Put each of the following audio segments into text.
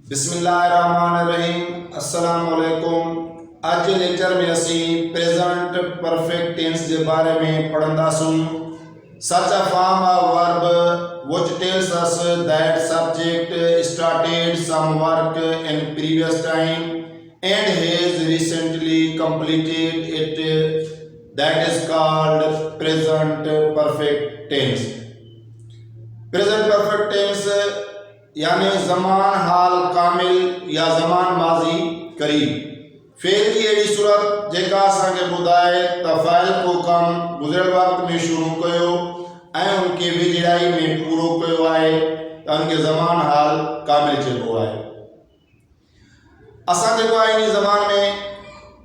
बिस्मिल्लाहिर्रहमानिर्रहीम। अस्सलाम वालेकुम। आज लेक्चर में असी प्रेजेंट परफेक्ट टेंस के बारे में पढ़ंदासूं। Such a form of verb which tells us that subject started some work in previous time and has recently completed it, that is called present perfect tense. Present perfect tense यानी ज़मान हाल कामिल या ज़मान माजी करीब fail की अड़ी सूरत जेका असांखे ॿुधाए त फ़ाइल को कम गुज़िरियल वक़्त में शुरू कयो ऐं उनखे वेझड़ाई में पूरो कयो आहे त उनखे ज़मान हाल कामिल चइबो आहे। असां जेको आहे इन ज़मान में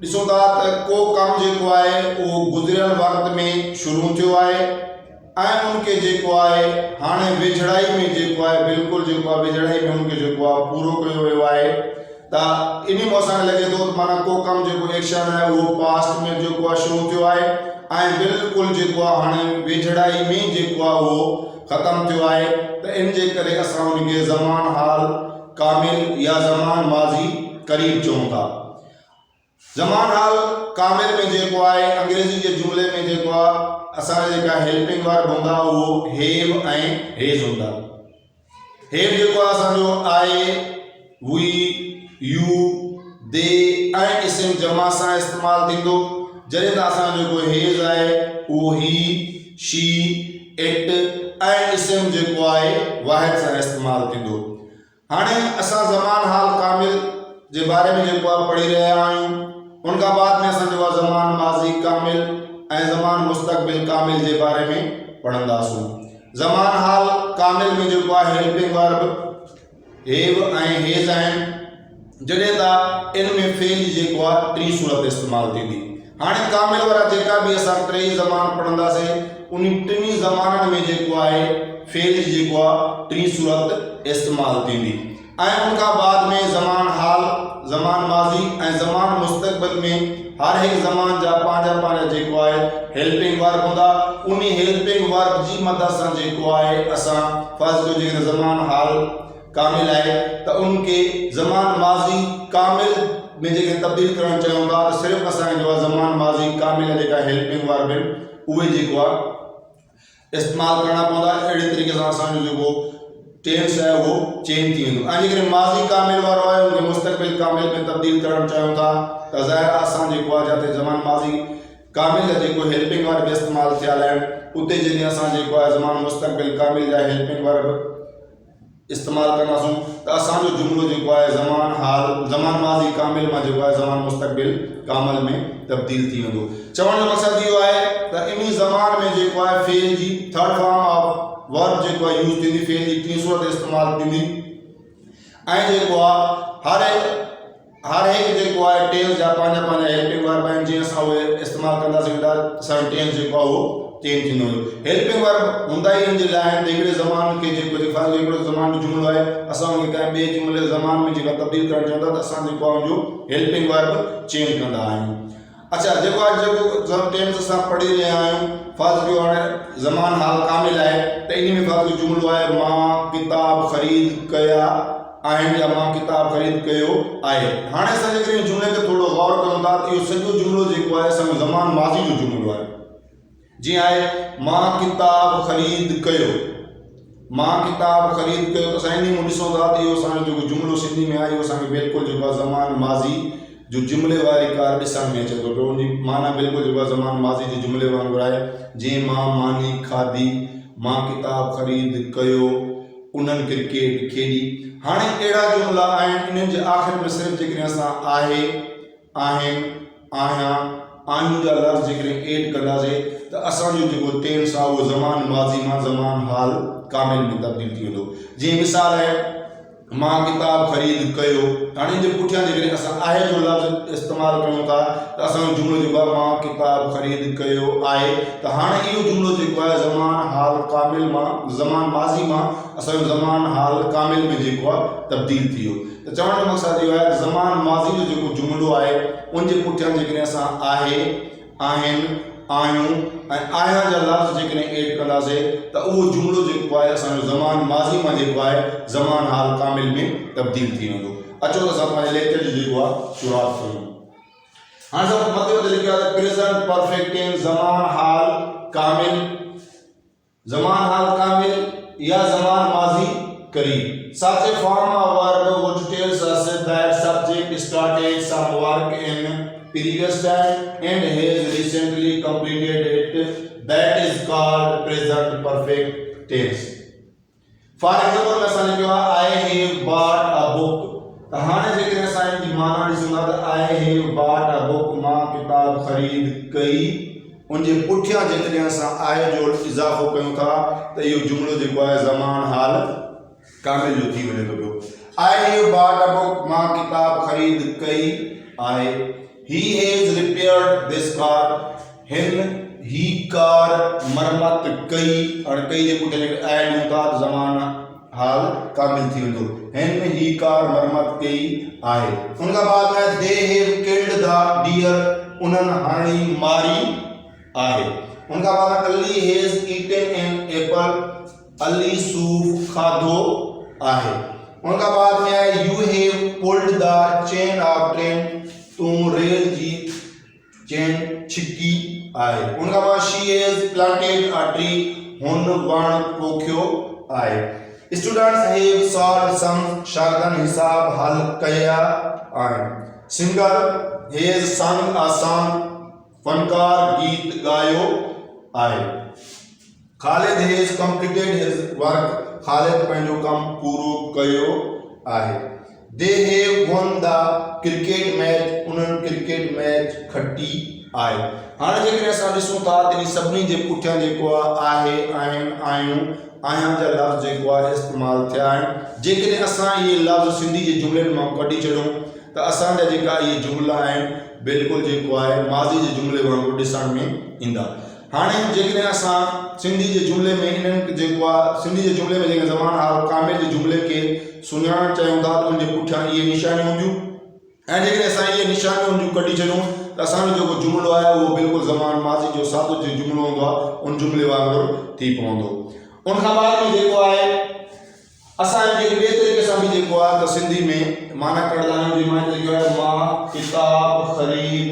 ॾिसूं था त को कम जेको आहे उहो गुज़िरियल वक़्त में शुरू थियो आहे ऐं उनके जेको आहे हाणे वेझड़ाई में जेको आहे बिल्कुलु जेको आहे वेझड़ाई में उनके जेको आहे पूरो कयो वियो आहे त इन में असांखे लॻे थो त माना को कमु जेको एक्शन आहे उहो पास्ट में जेको आहे शुरू थियो आहे ऐं बिल्कुलु जेको आहे हाणे वेझड़ाई में जेको आहे उहो ख़तमु थियो आहे त इन जे करे असां उनखे ज़मान हाल कामिल या ज़मान माज़ी क़रीब चऊं था। ज़मान हाल कामिल में जेको आहे अंग्रेज़ी जे जुमले में जेको आहे असांजा जेका हेल्पिंग वर्ब हूंदा उहो हेव ऐं हेज़ हूंदा। हेव जेको आहे असांजो आहे वी यू दे ऐं इस्म जमा सां इस्तेमालु थींदो, जॾहिं त असांजो जेको हेज़ आहे उहो ही शी इट ऐं इस्म जेको आहे वाहिद सां इस्तेमालु थींदो। हाणे असां ज़मान हाल कामिल जे बारे में जेको आहे पढ़ी रहिया आहियूं। उन खां बाद में असां जेको आहे ज़मान माज़ी कामिल ऐं ज़मान मुस्तक़बिल कामिल जे बारे में पढ़ंदासूं। ज़मान हाल कामिल में जेको आहे हेल्पिंग वर्ब हेव ऐं हेज़ आहिनि, जॾहिं त इन में फेल जेको आहे टी सूरत इस्तेमालु थींदी। हाणे कामिल वारा जेका बि असां टे ज़मान पढ़ंदासीं उन टिनी ज़माननि में जेको आहे फेल जेको आहे टी सूरत इस्तेमालु थींदी ऐं उन खां बाद में ज़मान हाल ज़मान माज़ी ऐं ज़मान मुस्तक़बिल में हर एक ज़मान जा पंहिंजा जेको आहे हेल्पिंग वर्ब हूंदा। उन हेल्पिंग वर्ब जी मदद सां जेको आहे असां फर्ज़ जो जेकॾहिं ज़मान हाल कामिल आहे त उनके ज़मान माज़ी कामिल में जेके तब्दील करणु चाहियूं था त सिर्फ़ु असांखे जो आहे ज़मान माज़ी कामिल जेका हेल्पिंग वर्ब आहिनि उहे जेको आहे इस्तेमालु करणा पवंदा। अहिड़े तरीक़े सां असांजो जेको टेंस है वो चेंज थी वेंदो ऐं जेकॾहिं माज़ी कामिल वारो आहे उनखे मुस्तक़बिल कामिल में तब्दील करणु चाहियूं था त ज़ाहिर आहे असां जेको आहे जिते ज़मान माज़ी कामिल जा जेको हेल्पिंग वर्ब इस्तेमालु थियल आहिनि उते जॾहिं असां जेको आहे ज़मान मुस्तक़बिल कामिल जा हेल्पिंग वर्ब इस्तेमालु कंदासूं त असांजो जुमिलो जेको आहे ज़मान हाल ज़मान माज़ी कामिल मां जेको आहे ज़मान मुस्तक़बिल कामिल में तब्दील थी वेंदो। चवण जो मक़सदु इहो आहे त इन ज़मान में जेको आहे फेल जी थर्ड फॉर्म ऑफ वर्ब जेको आहे यूज़ थींदी, फेल जी टी सूरत इस्तेमालु थींदी ऐं जेको आहे हर एक जेको आहे टेंस जा पंहिंजा हेल्पिंग वर्ब आहिनि। जीअं असां उहे इस्तेमालु कंदासीं त असांजो टेंस जेको आहे उहो चेंज थींदो वेंदो। हेल्पिंग वर्ब हूंदा ई इन जे लाइ आहिनि त हिकिड़े ज़मान खे जेको हिकिड़ो ज़मान जो जुमिलो आहे असां उनखे कंहिं ॿिए जुमिले ज़मान में जेका तब्दील करणु चाहियूं था त असां जेको आहे उनजो हेल्पिंग वर्ब चेंज कंदा आहियूं। अच्छा, जेको आहे जेको टेंस असां पढ़ी रहिया आहियूं फर्ज़ जो हाणे ज़मान हाल कामिल आहे त इन में फर्ज़ जो जुमिलो आहे मां किताब ख़रीद कया आहिनि या मां किताब ख़रीद कयो आहे। हाणे असां जेकॾहिं जुमिले खे थोरो गौर कयूं था त इहो सॼो जुमिलो जेको आहे असांजो ज़मान माज़ी जो जुमिलो आहे। जीअं आहे मां किताब ख़रीद कयो, मां किताब ख़रीद कयो त असां इन में ॾिसूं था त इहो असांजो जेको जुमिलो सिंधी में आहे इहो असांखे बिल्कुलु जेको आहे ज़मान माज़ी जो जुमिले वारी कार ॾिसण में अचे थो पियो। उनजी माना बिल्कुलु जेको आहे ज़मान माज़ी जे जुमिले वांगुरु आहे। जीअं मां मानी खाधी, मां किताब ख़रीद कयो, उन्हनि क्रिकेट खेॾी। हाणे अहिड़ा जुमिला आहिनि इन्हनि जे आख़िर में सिर्फ़ु जेकॾहिं असां आहे आहिनि आहियां आहियूं जा लफ़्ज़ जेकॾहिं एड कंदासीं त असांजो जेको टेंस आहे उहो ज़मान माज़ी मां ज़मान हाल कामिल में तब्दील थी वेंदो। जीअं मिसाल आहे मां किताब ख़रीद कयो, हाणे इन जे पुठियां जेकॾहिं असां आहे जो लफ़्ज़ इस्तेमालु कयूं था त असांजो जुमिलो जेको आहे मां किताब ख़रीद कयो आहे त हाणे इहो जुमिलो जेको आहे ज़मान हाल कामिल मां ज़मान माज़ी मां असांजो ज़मान हाल कामिल में जेको आहे तब्दील थी वियो। त चवण जो मक़सदु इहो आहे त ज़मान माज़ी जो जेको जुमिलो आहे उन जे पुठियां जेकॾहिं असां आहे आहिनि आहियूं ऐं आहियां जा लफ़्ज़ जेकॾहिं एड कंदासीं त उहो जुमिलो जेको आहे असांजो ज़मान माज़ी मां जेको आहे ज़मान हाल कामिल में तब्दील थी वेंदो। अचो त असां पंहिंजे लेक्चर जी जेको आहे शुरूआत कयूं। हाणे सभु मथे ते लिखियो आहे प्रेज़ेंट परफेक्ट टेंस ज़मान हाल कामिल, ज़मान हाल कामिल या ज़मान माज़ी करीब। Such a form of verb which tells us that subject started some work in previous time and has recently completed it, that is called present perfect tense. For example, मैं साने क्या I have bought a book। तो हाने जेकरे sign की माना दिसंदा त I have bought a book मां किताब खरीद कई। उनजे पुठियां जेकॾहिं असां आय जो इज़ाफ़ो कयूं था त इहो जुमिलो जेको आहे ज़मान हाल कामिल जो थी वञे थो पियो। I have bought a book मां किताब खरीद कई आहे। He has repaired this car। हिन ही कार मरम्मत कई और कई जे पुठियां जेके आय ॾियूं था त ज़मान हाल कामिल थी वेंदो। हिन ही कार मरम्मत कई आहे। उनखां बाद में they have killed the deer। उन्हनि हणी मारी आहे। उनखां बाद Ali has eaten an apple। Ali सूफ खाधो आहे। उनखां बाद में आहे you have pulled the chain of train। तूं रेल जी चेन छिकी आहे। उनखां बाद she has planted a tree। हुन वण पोखियो आहे। Students have solved some। शागिर्दनि हिसाब हल कया आहिनि। Singer has sung a song। फनकार गीत गायो आहे। Khalid has completed his work। Khalid पंहिंजो कम पूरो कयो आहे। They have won the cricket match। उन्हनि क्रिकेट मैच खटी आहे। हाणे जेकॾहिं असां ॾिसूं था त इन सभिनी जे पुठियां जेको आहे आहिनि आहियूं आहियां जा लफ़्ज़ जेको आहे इस्तेमालु थिया आहिनि। जेकॾहिं असां इहे लफ़्ज़ सिंधी जे जुमिलनि मां कढी छॾूं त असांजा जेका इहे जुमिला आहिनि बिल्कुलु जेको आहे माज़ी जे जुमिले वांगुरु ॾिसण में ईंदा। हाणे जेकॾहिं असां सिंधी जे जुमिले में इन्हनि जेको आहे सिंधी जे जुमिले में जेके ज़मान हाल कामिल जे जुमिले खे सुञाणणु चाहियूं था त उनजे पुठियां इहे निशानियूं हूंदियूं ऐं जेकॾहिं असां इहे निशानियूं जूं कढी छॾूं त असांजो जेको जुमिलो आहे उहो बिल्कुलु ज़मान माज़ी जो सादो जो जुमिलो हूंदो आहे उन जुमिले वांगुरु थी पवंदो। उनखां बाद में जेको आहे असां जेके ॿिए तरीक़े सां बि जेको आहे त सिंधी में माना कढंदा आहियूं जीअं मां जेको आहे मां किताब ख़रीद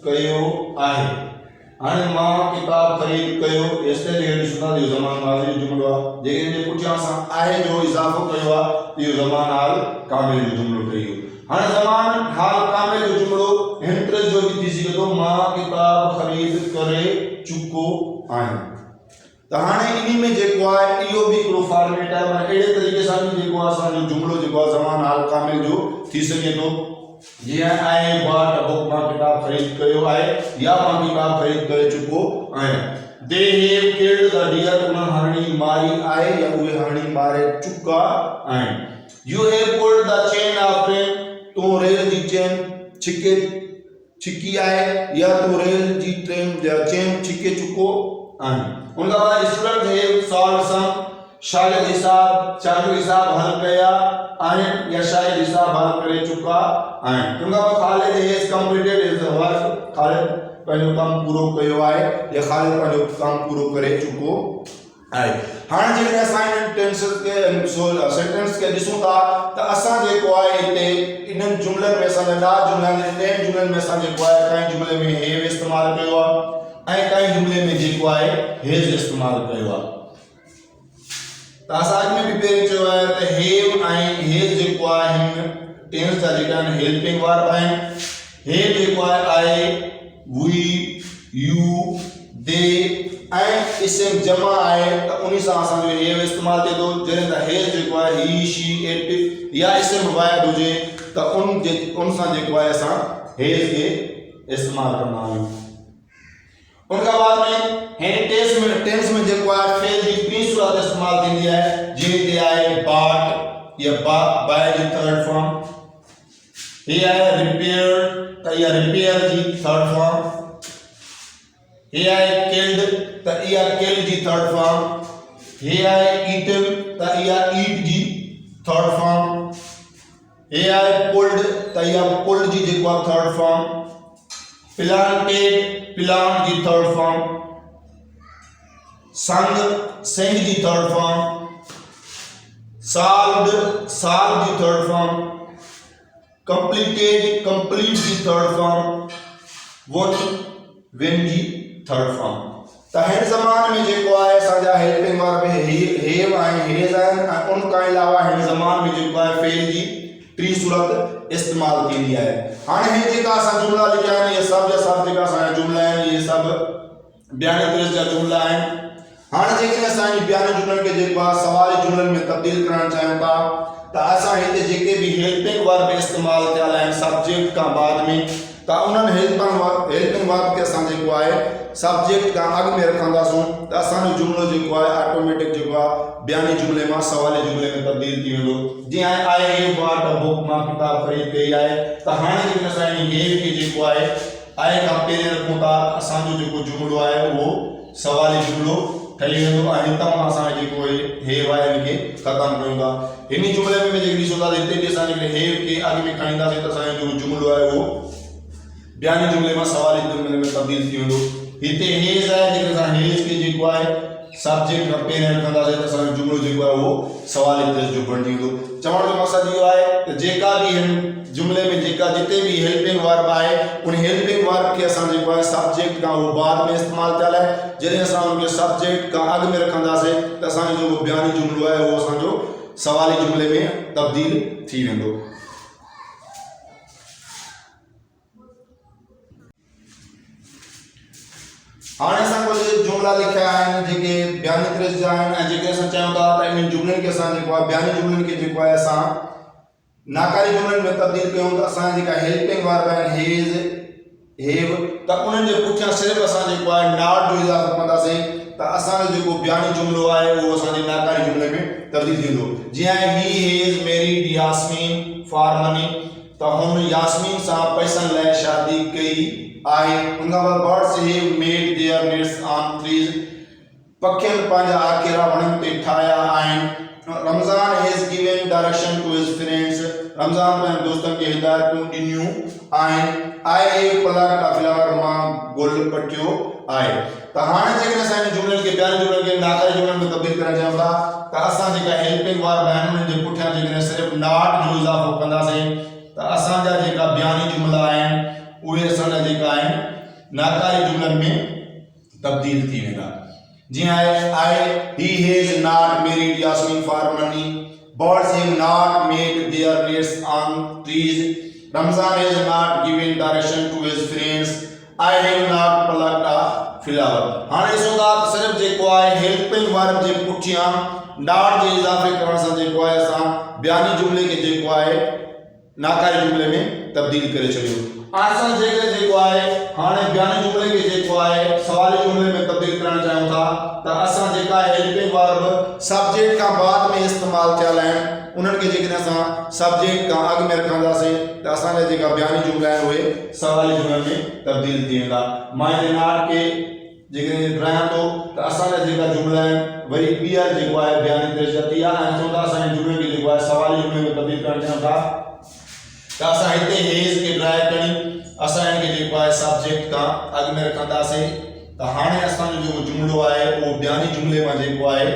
कयो आहे। हाणे मां किताब ख़रीद कयो एसिताईं जेके ॾिसंदा इहो ज़मान माज़ी जो जुमिलो आहे। जेके हिन जे पुठियां असां आहे जो इज़ाफ़ो कयो आहे इहो ज़मान हाल कामिल जो जुमिलो ठही वियो। हाणे ज़मान हाल कामिल जो जुमिलो हिन तरह जो बि थी सघे थो मां किताब ख़रीद करे चुको आहियां। त हाणे इन में जेको आहे इहो बि हिकिड़ो फॉर्मेट आहे माना अहिड़े तरीक़े सां बि जेको आहे असांजो जुमिलो जेको आहे ज़मान हाल कामिल जो थी सघे थो। जीअं I have bought a book मां किताब ख़रीद कयो आहे या मां किताब ख़रीद करे चुको आहियां। They have killed the deer। उन्हनि हरणी मारी आहे या उहे हरणी मारे चुका आहिनि। You have pulled the chain of train। तूं रेल जी चेन छिकी आहे या तूं रेल जी ट्रेन जा चेन छिके चुको आहीं। उनखां बाद स्टूडेंट हैव सॉल्व सम। शागिर्द हिसाब हल कया आहिनि या शागिर्द हिसाब हल करे चुका आहिनि। उनखां बाद खालिद हैज कंप्लीटेड हिज वर्क। खालिद पंहिंजो कमु पूरो कयो आहे या खालिद पंहिंजो कमु पूरो करे चुको आहे। हाणे जेकॾहिं असां इन्हनि सेंटेंस खे ॾिसूं था त असां जेको आहे हिते इन्हनि जुमिलनि में असांजा ॾह जुमिला आहिनि। ॾहनि जुमिलनि में असां जेको आहे कंहिं जुमिले में हैव इस्तेमालु कयो आहे ऐं कंहिं जुमिले में जेको आहे हैज इस्तेमालु कयो आहे। त असां अॻु में बि पहिरीं चयो आहे त हैव ऐं हैज जेको आहे हिन टेंस जा जेका आहिनि हेल्पिंग वर्ब आहिनि। हैव जेको आहे वी यू दे ऐं इस्म जमा आहे त उन सां असांजो हैव इस्तेमालु थिए थो। जॾहिं त हैज जेको आहे ही शी इट या इस्म वाहिद हुजे त उन सां जेको आहे असां हैज खे इस्तेमालु कंदा आहियूं। उनखां बाद में हिन टेंस में जेको आहे फेल जी ॿी सूरत इस्तेमालु थींदी आहे जीअं ते आहे बॉट या बाय जी थर्ड फॉर्म। ही आहे रिपेयर्ड त इहा रिपेयर जी थर्ड फॉर्म। ही आहे किल्ड त इहा किल जी थर्ड फॉर्म। ही आहे ईटन त इहा ईट जी थर्ड फॉर्म। ही आहे पुल्ड त इहा पुल्ड जी जेको आहे थर्ड फॉर्म। planted plant की थर्ड फॉर्म, संग सिंग की थर्ड फॉर्म, solved solve की थर्ड फॉर्म, completed complete की थर्ड फॉर्म, won win की थर्ड फॉर्म। त हिन ज़मान में जेको आहे असांजा हेल्पिंग वर्ब हैव ऐं हेज आहिनि, उन खां अलावा हिन ज़मान में जेको आहे फेल जी टी सूरत इस्तेमाल थींदी आहे। हाणे हे जेका असां जुमला लिखिया आहिनि, इहे सभु जा सभु जेका असांजा जुमला आहिनि, इहे सभु बयानी तरह जा जुमला आहिनि। हाणे जेकॾहिं असां बयानी जुमलनि खे जेको आहे सवाली जुमलनि में तब्दील करणु चाहियूं था, त असां हिते जेके बि हेल्पिंग वर्ब इस्तेमाल थियल आहिनि सब्जेक्ट खां बाद में, त उन्हनि हेल्पिंग वर्ब खे असां जेको आहे सब्जेक्ट खां अॻु में रखंदासीं, त असांजो जुमलो जेको आहे ऑटोमेटिक जेको आहे बयानी जुमले मां सवाली जुमले में तब्दील थी वेंदो। जीअं I have bought a book, मां किताब ख़रीद कई आहे। त हाणे जेकॾहिं असां हैव खे जेको आहे आई खां पहिरियों रखूं था, असांजो जेको जुमलो आहे उहो सवाली जुमलो ठही वेंदो ऐं हितां खां असां जेको हैव आहे इनखे ख़तमु कयूं था। हिन जुमले में जेके ॾिसो था, हिते बि असां जेकॾहिं हैव खे अॻु में खणींदासीं त असांजो जेको जुमलो आहे उहो बयानी जुमले मां सवाली जुमले में तब्दील थी वेंदो। हिते हेज आहे, जेकॾहिं असां हेज खे जेको आहे सब्जेक्ट खां पहिरियों रखंदासीं त असांजो जुमलो जेको आहे उहो सवाली तरह जो बणिजी वेंदो। चवण जो मक़सदु इहो आहे त जेका बि हिन जुमले में जेका जिते बि हेल्पिंग वर्ब आहे, उन हेल्पिंग वर्ब खे असां जेको आहे सब्जेक्ट खां उहो बाद में इस्तेमालु थियल आहे। जॾहिं असां उनखे सब्जेक्ट खां अॻु में रखंदासीं त असांजो जेको बयानी जुमलो आहे उहो असांजो सवाली जुमले में तब्दील थी वेंदो। हाणे असां कुझु जुमला लिखिया आहिनि जेके बयानी तरह जा आहिनि, ऐं जेके असां चाहियूं था त इन जुमलनि खे असां जेको आहे बयानी जुमलनि खे जेको आहे असां नाकारी जुमलनि में तब्दील कयूं त असां जेका हेल्पिंग वर्ब आहिनि हेज हैव, त उन्हनि जे पुठियां सिर्फ़ु असां जेको आहे नॉट जो इज़ाफ़ो कंदासीं त असांजो जेको बयानी जुमलो आहे उहो असांजे नाकारी जुमले में तब्दील थींदो। जीअं ही has married Yasmin for money, त हुन यास्मीन सां पैसनि लाइ शादी कई आहे। उनखां बाद birds have made their nets on trees, पखियुनि पंहिंजा आकेरा वणनि ते ठाहिया आहिनि। Ramzan has given direction to his friends, Ramzan पंहिंजे दोस्तनि खे हिदायतूं ॾिनियूं आहिनि। I have plucked a flower, मां गुल पटियो आहे। त हाणे जेकॾहिं असां इन जुमलनि खे बयानी जुमलनि खे नाकारी जुमलनि में तब्दील करणु चाहियूं था, त असां जेका हेल्पिंग वर्ब आहिनि उन्हनि जे पुठियां जेकॾहिं सिर्फ़ु नॉट जो इज़ाफ़ो कंदासीं त असांजा जेका बयानी जुमला आहिनि उहे असांजा जेका आहिनि नाकारी जुमलनि में तब्दील थी वेंदा। जीअं आहे आई he has not married Yasmin for money, birds have not made their nets on trees, Ramzan has not given direction to his friends, I have not plucked a flower. हाणे ॾिसो था सिर्फ़ु जेको आहे हेल्पिंग वर्ब जे पुठियां नॉट जे इज़ाफ़े करण सां जेको आहे असां बयानी जुमले खे जेको आहे नाकारी जुमले में तब्दील करे छॾियो। असां जेको आहे हाणे बयानी जुमले खे जेको आहे सवाली जुमले में तब्दील करणु चाहियूं था, त असां जेका हेल्पिंग वर्ब सब्जेक्ट खां बाद में इस्तेमालु थियल आहिनि, उन्हनि खे जेकॾहिं असां सब्जेक्ट खां अॻु में रखंदासीं त असांजा जेका बयानी जुमला आहिनि उहे सवाली जुमलनि में तब्दील थी वेंदा। मां हिन नॉट खे जेकॾहिं रहियां थो त असांजा जेका जुमला आहिनि वरी ॿीहर जेको आहे बयानी तरह जा थी आहे, ऐं चऊं था असांजे जुमले खे जेको आहे सवाली जुमले में तब्दील करणु चाहियूं था त असां हिते हेज़ खे ड्राई करी असां इनखे जेको आहे सब्जेक्ट खां अॻु में रखंदासीं। त हाणे असांजो जेको जुमलो आहे उहो बयानी जुमले मां जेको आहे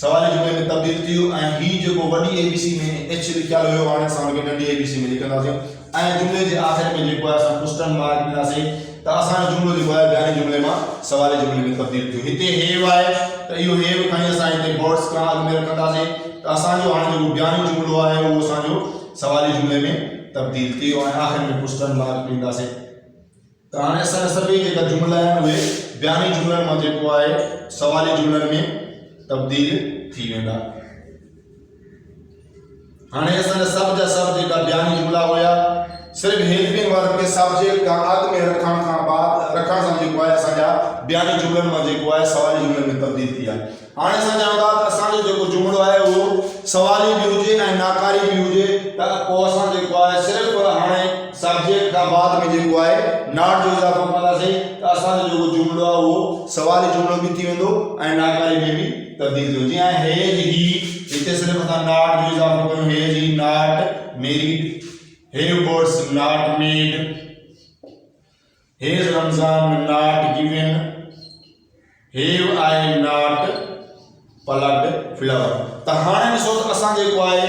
सवाली जुमले में तब्दील थी वियो, ऐं ही जेको वॾी ABC में एच लिखियलु हुयो हाणे असां हुनखे नंढी ABC में लिखंदासीं, ऐं जुमले जे आख़िर में जेको आहे असां क्वेश्चन मार्क ॾींदासीं त असांजो जुमलो जेको आहे बयानी जुमले मां सवाली जुमले में तब्दील थियो। हिते हैव आहे त इहो हैव खणी असां हिते बर्ड्स खां अॻु में रखंदासीं त असांजो हाणे जेको बयानी जुमलो आहे उहो असांजो सवाली जुमले में तब्दील थी वियो, ऐं आख़िर में क्वेश्चन मार्क ॾींदासीं। त हाणे असांजा सभई जेका जुमला आहिनि उहे बयानी जुमलनि मां जेको आहे सवाली जुमलनि में तब्दील थी वेंदा। हाणे असांजा सभु जा सभु जेका बयानी जुमला हुया सिर्फ़ु हेल्पिंग वर्ब खे सब्जेक्ट खां अॻु में रखण सां जेको आहे असांजा बयानी जुमलनि मां जेको आहे सवाली जुमलनि में तब्दील थी आहे। हाणे असां चवंदा त असांजो जेको जुमलो आहे उहो सवाली बि हुजे ऐं नाकारी बि हुजे, त पोइ असां जेको आहे सिर्फ़ु हाणे सब्जेक्ट खां बाद में जेको आहे नॉट जो इज़ाफ़ो कंदासीं त असांजो जेको जुमलो आहे उहो सवाली जुमलो बि थी वेंदो ऐं नाकारी में बि तब्दील थी वेंदो। जीअं हैज़ ही, हिते सिर्फ़ु असां नॉट जो इज़ाफ़ो कयूं, has he not married, have birds not made, Has Ramzan not given? Have I not plucked flower? त हाणे ॾिसो त असां जेको आहे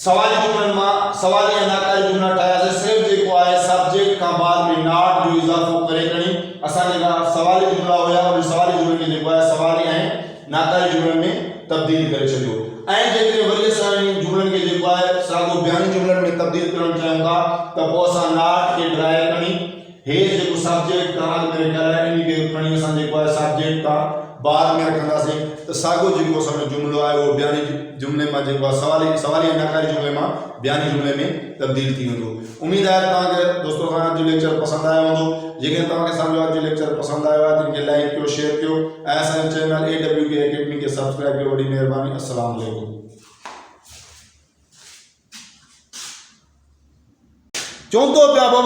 सवाली जुमलनि मां सवाली ऐं नाकारी जुमला ठाहियासीं। सिर्फ़ु जेको आहे सब्जेक्ट खां बाद में नॉट जो इज़ाफ़ो करे खणी असां जेका सवाली जुमला हुया उन सवाली जुमलनि खे जेको आहे सवाली ऐं नाकारी जुमलनि में तब्दील करे छॾियो। ऐं जेकॾहिं वरी असां इन जुमलनि खे जेको आहे साॻियो बयानी जुमलनि में तब्दील करणु चाहियूं था त पोइ असां नॉट खे ड्राए खणी हेज़ जेको सब्जेक्ट खां अॻु में रखियल आहे इन खे खणी असां जेको आहे सब्जेक्ट खां बाद में रखंदासीं त साॻियो जेको असांजो जुमिलो आहे उहो बयानी जुमिले मां जेको आहे सवाली ऐं नाकारी जुमिले मां बयानी जुमिले में तब्दील थी वेंदो। उम्मीद आहे तव्हांखे दोस्तों असांजो अॼु जो लेक्चर पसंदि आयो हूंदो। जेकॾहिं तव्हांखे असांजो अॼु जो लेक्चर पसंदि आयो आहे त इनखे लाइक कयो, शेयर कयो ऐं असांजे चैनल AWK अकेडमी खे सब्सक्राइब कयो। वॾी महिरबानी। अस्सलाम वालेकुम। चवंदो पिया